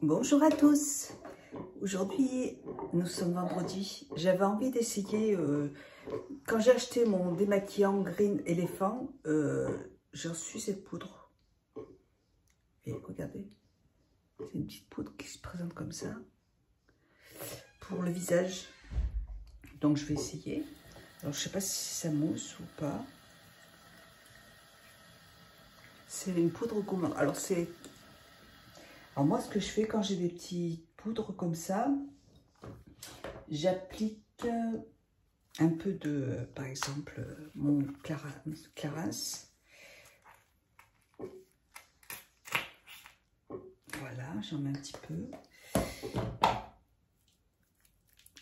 Bonjour à tous. Aujourd'hui, nous sommes vendredi. J'avais envie d'essayer, quand j'ai acheté mon démaquillant Green Elephant, j'ai reçu cette poudre. Et regardez, c'est une petite poudre qui se présente comme ça, pour le visage. Donc je vais essayer. Alors je sais pas si ça mousse ou pas. C'est une poudre gourmande. Alors moi, ce que je fais quand j'ai des petites poudres comme ça, j'applique un peu de, par exemple, mon Clarins. Voilà, j'en mets un petit peu.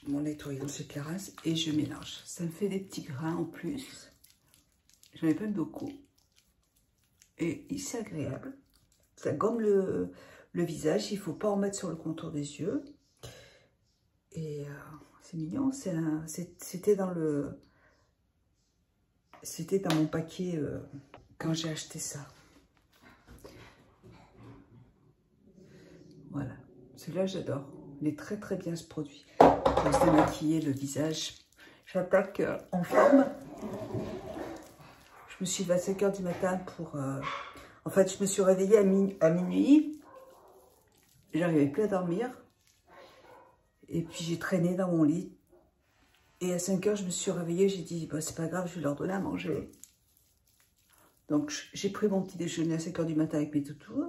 Mon nettoyant chez Clarins et je mélange. Ça me fait des petits grains en plus. J'en ai pas beaucoup. Et c'est agréable. Ça gomme le visage. Il ne faut pas en mettre sur le contour des yeux. Et c'est mignon. C'était dans mon paquet quand j'ai acheté ça. Voilà. Celui-là, j'adore. Il est très très bien ce produit. Pour se démaquiller le visage. J'attaque en forme. Je me suis levée à 5 h du matin pour... En fait, je me suis réveillée à minuit. J'arrivais plus à dormir. Et puis, j'ai traîné dans mon lit. Et à 5 h, je me suis réveillée. J'ai dit, bah, c'est pas grave, je vais leur donner à manger. Donc, j'ai pris mon petit déjeuner à 5 h du matin avec mes toutous.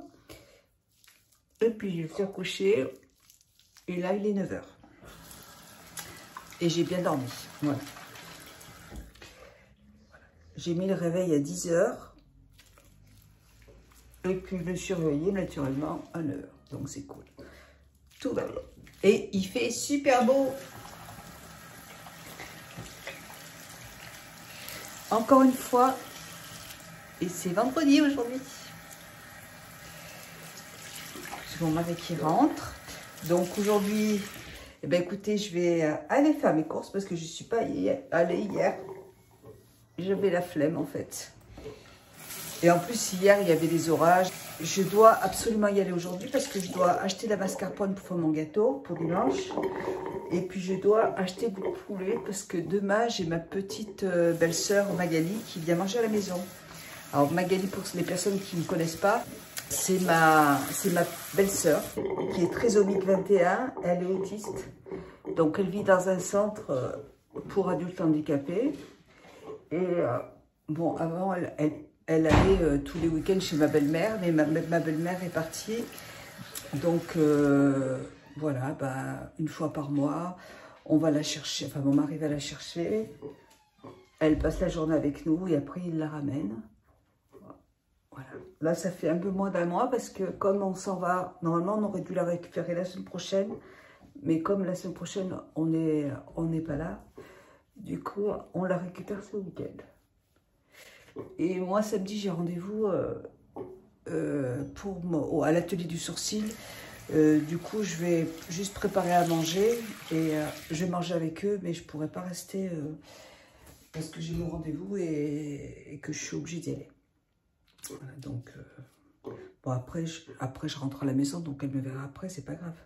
Et puis, je me suis recouchée. Et là, il est 9 h. Et j'ai bien dormi. Voilà. J'ai mis le réveil à 10 h. Et puis, je me suis réveillée naturellement à 9 h. Donc, c'est cool. Tout va bien. Et il fait super beau. Encore une fois. Et c'est vendredi aujourd'hui. C'est mon mari qui rentre. Donc, aujourd'hui, eh ben, écoutez, je vais aller faire mes courses parce que je ne suis pas allée hier. J'avais la flemme, en fait. Et en plus, hier, il y avait des orages. Je dois absolument y aller aujourd'hui parce que je dois acheter la mascarpone pour faire mon gâteau pour dimanche. Et puis, je dois acheter du poulet parce que demain, j'ai ma petite belle-sœur Magali qui vient manger à la maison. Alors, Magali, pour les personnes qui ne me connaissent pas, c'est ma belle-sœur qui est trisomique 21. Elle est autiste. Donc, elle vit dans un centre pour adultes handicapés. Et bon, avant, elle allait tous les week-ends chez ma belle-mère, mais ma belle-mère est partie. Donc, voilà, bah, une fois par mois, on va la chercher. Enfin, mon mari va la chercher. Elle passe la journée avec nous et après, il la ramène. Voilà. Là, ça fait un peu moins d'1 mois parce que comme on s'en va, normalement, on aurait dû la récupérer la semaine prochaine. Mais comme la semaine prochaine, on n'est pas là, du coup, on la récupère ce week-end. Et moi, samedi, j'ai rendez-vous à l'atelier du sourcil. Du coup, je vais juste préparer à manger et je vais manger avec eux, mais je ne pourrai pas rester parce que j'ai mon rendez-vous et que je suis obligée d'y aller. Voilà, donc, bon, après, je rentre à la maison, donc elle me verra après, c'est pas grave.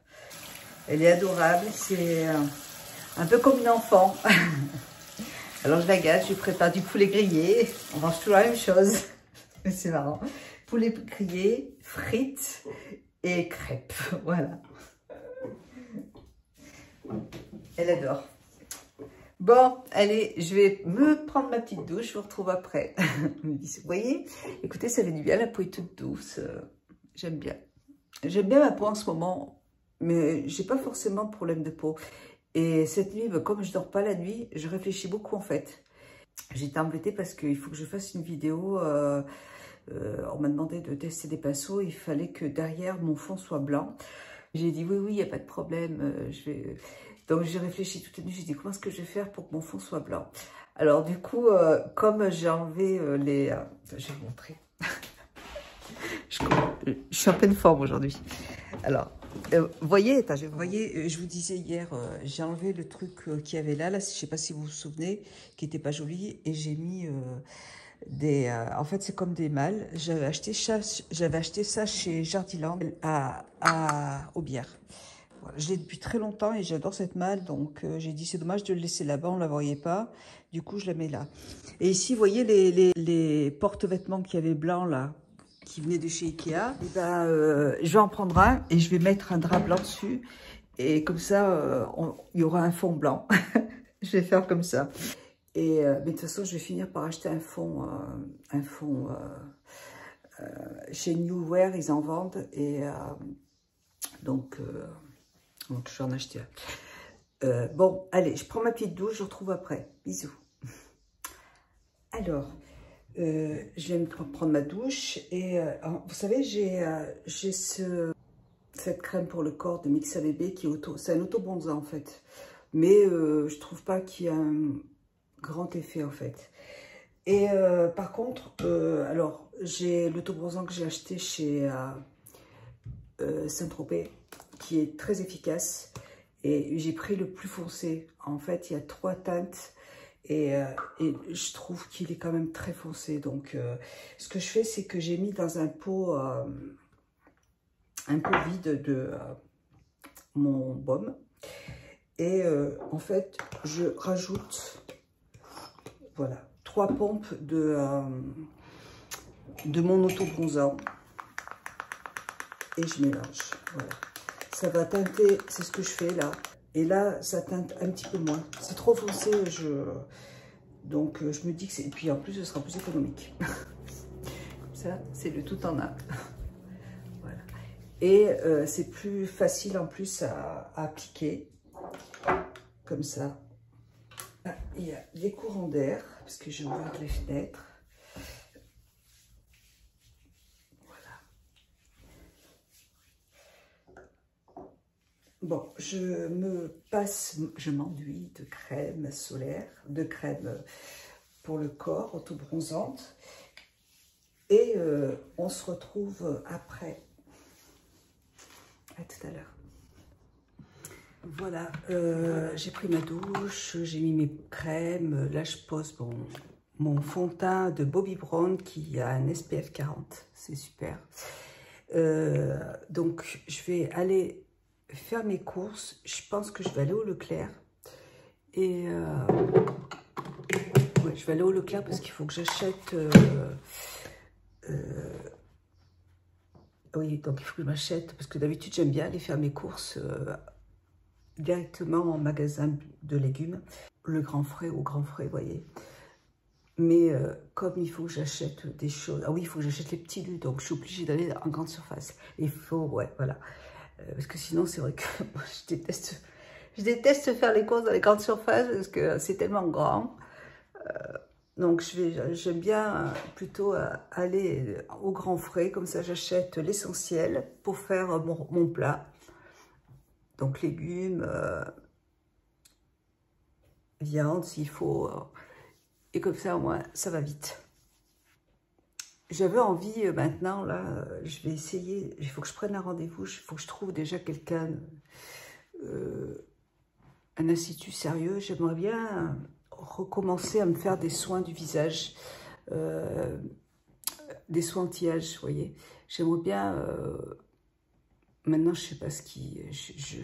Elle est adorable, c'est un peu comme une enfant. Alors je la gâte, je lui prépare du poulet grillé. On mange toujours la même chose. C'est marrant. Poulet grillé, frites et crêpes. Voilà. Elle adore. Bon, allez, je vais me prendre ma petite douche. Je vous retrouve après. Vous voyez, écoutez, ça fait du bien. La peau est toute douce. J'aime bien. J'aime bien ma peau en ce moment. Mais j'ai pas forcément de problème de peau. Et cette nuit, comme je dors pas la nuit, je réfléchis beaucoup en fait. J'étais embêtée parce qu'il faut que je fasse une vidéo. On m'a demandé de tester des pinceaux. Il fallait que derrière mon fond soit blanc. J'ai dit oui, il n'y a pas de problème. Donc j'ai réfléchi toute la nuit. J'ai dit comment est-ce que je vais faire pour que mon fond soit blanc. Alors du coup, comme j'ai enlevé les... je vais vous montrer. Je suis en pleine forme aujourd'hui. Alors... voyez, je vous disais hier, j'ai enlevé le truc qu'il y avait là, je ne sais pas si vous vous souvenez, qui n'était pas joli, et j'ai mis En fait, c'est comme des malles. J'avais acheté ça chez Jardiland à Aubière. Voilà, je l'ai depuis très longtemps et j'adore cette malle. Donc, j'ai dit, c'est dommage de le laisser là-bas, on ne la voyait pas. Du coup, je la mets là. Et ici, vous voyez les porte-vêtements qu'il y avait blancs là, qui venaient de chez Ikea. Et ben, je vais en prendre un et je vais mettre un drap blanc dessus. Et comme ça, il y aura un fond blanc. Je vais faire comme ça. Et mais de toute façon, je vais finir par acheter un fond chez New Wear, ils en vendent. Et donc je vais en acheter un. Bon, allez, je prends ma petite douche, je vous retrouve après. Bisous. Alors, je viens de prendre ma douche. Et vous savez, j'ai cette crème pour le corps de Mixa Bébé qui est c'est un auto-bronzant en fait. Mais je trouve pas qu'il y a un grand effet en fait. Et par contre, alors j'ai l'auto-bronzant que j'ai acheté chez Saint-Tropez qui est très efficace. Et j'ai pris le plus foncé. En fait, il y a 3 teintes. Et je trouve qu'il est quand même très foncé. Donc, ce que je fais, c'est que j'ai mis dans un pot vide de mon baume. Et en fait, je rajoute, voilà, 3 pompes de mon auto-bronzant. Et je mélange, voilà. Ça va teinter, c'est ce que je fais là. Et là, ça teinte un petit peu moins. C'est trop foncé, donc je me dis que c'est... Et puis en plus, ce sera plus économique. Comme ça, c'est le tout en un. Voilà. Et c'est plus facile en plus à appliquer. Comme ça. Ah, il y a des courants d'air, parce que j'ai ouvert les fenêtres. Bon, je m'enduis de crème solaire, de crème pour le corps, auto-bronzante. Et on se retrouve après. À tout à l'heure. Voilà, j'ai pris ma douche, j'ai mis mes crèmes. Là, je pose mon fond de teint de Bobbi Brown qui a un SPF 40. C'est super. Donc, je vais aller faire mes courses. Je pense que je vais aller au Leclerc. Et ouais, je vais aller au Leclerc parce qu'il faut que j'achète... oui, donc il faut que je m'achète, parce que d'habitude j'aime bien aller faire mes courses directement en magasin de légumes, le grand frais ou grand frais, vous voyez. Mais comme il faut que j'achète des choses, ah oui, il faut que j'achète les petits lus, donc je suis obligée d'aller en grande surface. Il faut, ouais, voilà. Parce que sinon, c'est vrai que moi, je déteste faire les courses dans les grandes surfaces parce que c'est tellement grand. Donc, j'aime bien plutôt aller au grand frais, comme ça j'achète l'essentiel pour faire mon plat. Donc, légumes, viande s'il faut. Et comme ça, au moins, ça va vite. J'avais envie maintenant, là, je vais essayer, il faut que je prenne un rendez-vous, il faut que je trouve déjà quelqu'un, un institut sérieux. J'aimerais bien recommencer à me faire des soins du visage, des soins anti-âge, vous voyez. J'aimerais bien, maintenant je sais pas ce qui,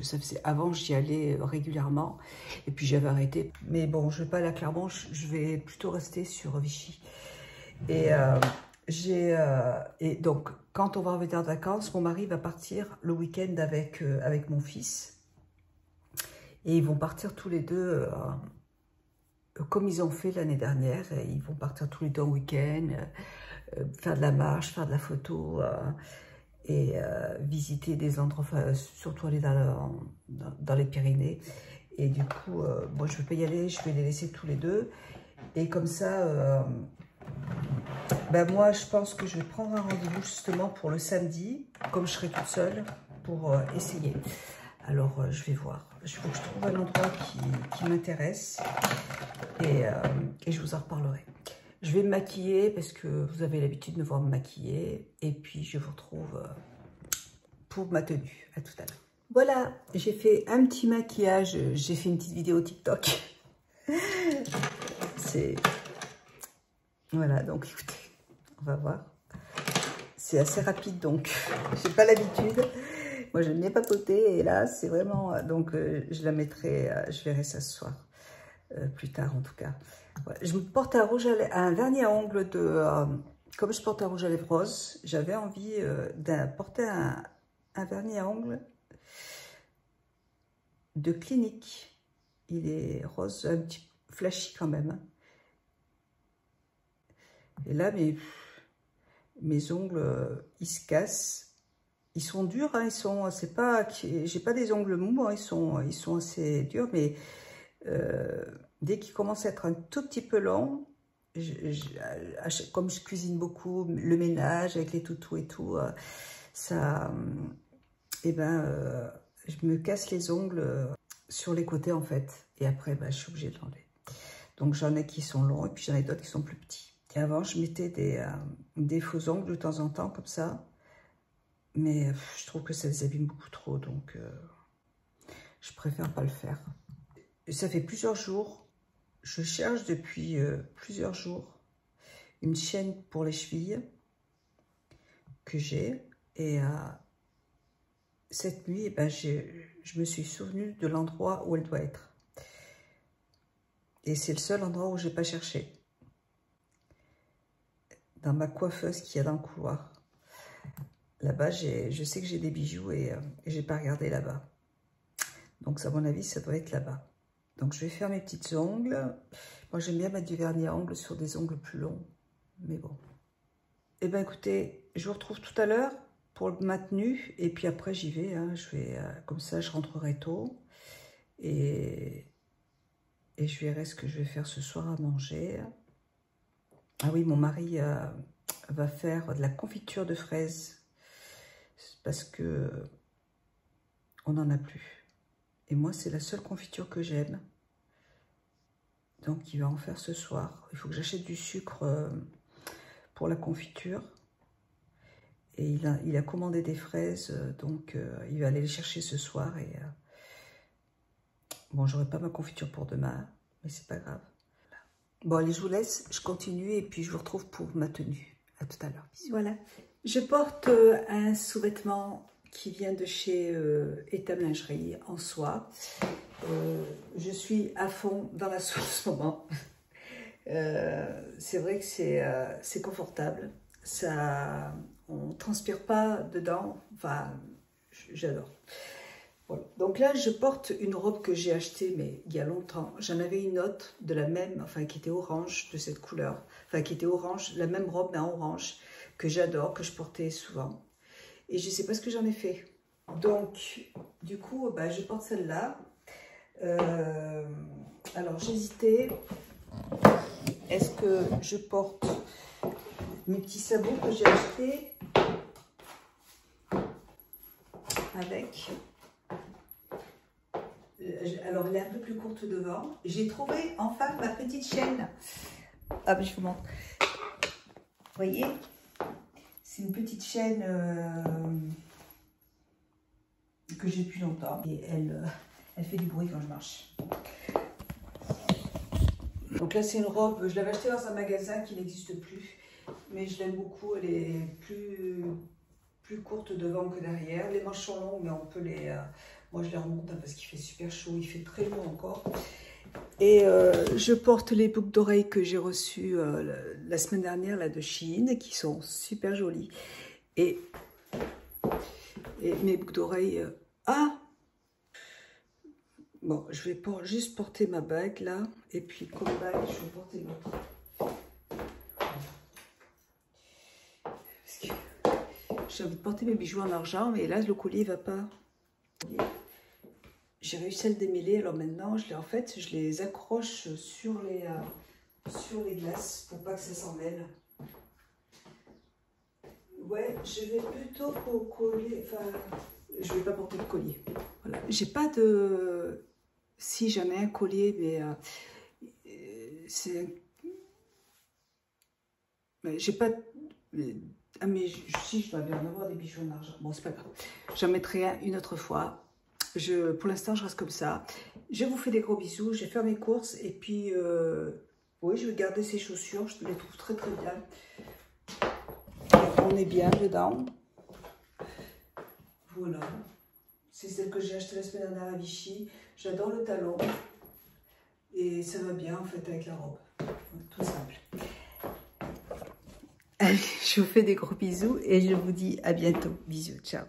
ça faisait, avant j'y allais régulièrement, et puis j'avais arrêté. Mais bon, je vais pas aller à Clermont, je vais plutôt rester sur Vichy. Et donc, quand on va revenir de vacances, mon mari va partir le week-end avec mon fils. Et ils vont partir tous les deux, comme ils ont fait l'année dernière. Ils vont partir tous les deux en week-end, faire de la marche, faire de la photo, et visiter des endroits, enfin, surtout aller dans les Pyrénées. Et du coup, moi, je ne vais pas y aller, je vais les laisser tous les deux. Et comme ça... ben moi, je pense que je vais prendre un rendez-vous justement pour le samedi, comme je serai toute seule, pour essayer. Alors, je vais voir. Il faut que je trouve un endroit qui m'intéresse et je vous en reparlerai. Je vais me maquiller parce que vous avez l'habitude de me voir me maquiller. Et puis, je vous retrouve pour ma tenue. À tout à l'heure. Voilà, j'ai fait un petit maquillage. J'ai fait une petite vidéo TikTok. C'est... Voilà, donc écoutez, on va voir. C'est assez rapide, donc j'ai pas l'habitude. Moi, je n'ai pas papoté et là, c'est vraiment... Donc, je la mettrai, je verrai ça ce soir, plus tard en tout cas. Ouais, je me porte un rouge un vernis à ongles de... comme je porte un rouge à lèvres rose, j'avais envie de porter un vernis à ongles de Clinique. Il est rose, un petit flashy quand même. Et là, mes ongles, ils se cassent. Ils sont durs, hein, c'est pas, j'ai pas des ongles mous, hein, ils sont assez durs, mais dès qu'ils commencent à être un tout petit peu longs, comme je cuisine beaucoup, le ménage avec les toutous et tout, ça, je me casse les ongles sur les côtés en fait, et après, je suis obligée de l'enlever. Donc j'en ai qui sont longs et puis j'en ai d'autres qui sont plus petits. Et avant, je mettais des faux ongles de temps en temps comme ça. Mais je trouve que ça les abîme beaucoup trop, donc je préfère pas le faire. Et ça fait plusieurs jours, je cherche depuis plusieurs jours une chaîne pour les chevilles que j'ai. Et cette nuit, je me suis souvenue de l'endroit où elle doit être. Et c'est le seul endroit où j'ai pas cherché. Dans ma coiffeuse qu'il y a dans le couloir. Là-bas, je sais que j'ai des bijoux et j'ai pas regardé là-bas. Donc, à mon avis, ça doit être là-bas. Donc, je vais faire mes petites ongles. Moi, j'aime bien mettre du vernis à ongles sur des ongles plus longs. Mais bon. Eh bien, écoutez, je vous retrouve tout à l'heure pour ma tenue. Et puis après, j'y vais. Hein, je vais comme ça, je rentrerai tôt. Et je verrai ce que je vais faire ce soir à manger. Ah oui, mon mari va faire de la confiture de fraises. Parce que on n'en a plus. Et moi, c'est la seule confiture que j'aime. Donc, il va en faire ce soir. Il faut que j'achète du sucre pour la confiture. Et il a commandé des fraises. Donc, il va aller les chercher ce soir. Et bon, j'aurai pas ma confiture pour demain. Mais c'est pas grave. Bon, allez, je vous laisse. Je continue. Et puis, je vous retrouve pour ma tenue. À tout à l'heure. Voilà. Je porte un sous-vêtement qui vient de chez Etam Lingerie en soie. Je suis à fond dans la soie en ce moment. C'est vrai que c'est confortable. On ne transpire pas dedans. Enfin, j'adore. Voilà. Donc là, je porte une robe que j'ai achetée, mais il y a longtemps. J'en avais une autre de la même, enfin qui était orange, de cette couleur. Enfin, qui était orange, la même robe, mais en orange, que j'adore, que je portais souvent. Et je ne sais pas ce que j'en ai fait. Donc, du coup, je porte celle-là. Alors, j'hésitais. Est-ce que je porte mes petits sabots que j'ai achetés avec... Alors, elle est un peu plus courte devant. J'ai trouvé enfin ma petite chaîne. Ah, mais je vous montre. Vous voyez? C'est une petite chaîne que j'ai depuis longtemps. Et elle fait du bruit quand je marche. Donc là, c'est une robe. Je l'avais achetée dans un magasin qui n'existe plus. Mais je l'aime beaucoup. Elle est plus courte devant que derrière. Les manches sont longues, mais on peut les... moi, je les remonte parce qu'il fait super chaud. Il fait très chaud encore. Et je porte les boucles d'oreilles que j'ai reçues la semaine dernière là, de Shein, qui sont super jolies. Et mes boucles d'oreilles... Bon, je vais juste porter ma bague là. Et puis comme bague, je vais porter l'autre. Parce que j'ai envie de porter mes bijoux en argent, mais là, le collier ne va pas. J'ai réussi à le démêler, alors maintenant, je les accroche sur les glaces pour pas que ça s'en mêle. Ouais, je vais plutôt coller, enfin, je vais pas porter de collier. Voilà, j'ai pas de... Si, j'en ai un collier, mais c'est... J'ai pas... Ah, mais si, je dois bien en avoir des bijoux en argent. Bon, c'est pas grave. J'en mettrai un une autre fois. Pour l'instant, je reste comme ça. Je vous fais des gros bisous. Je vais faire mes courses et puis Oui, je vais garder ces chaussures, je les trouve très très bien. On est bien dedans. Voilà. C'est celle que j'ai achetée la semaine dernière à Vichy. J'adore le talon. Et ça va bien en fait avec la robe. Tout simple. Allez, je vous fais des gros bisous et je vous dis à bientôt. Bisous, ciao.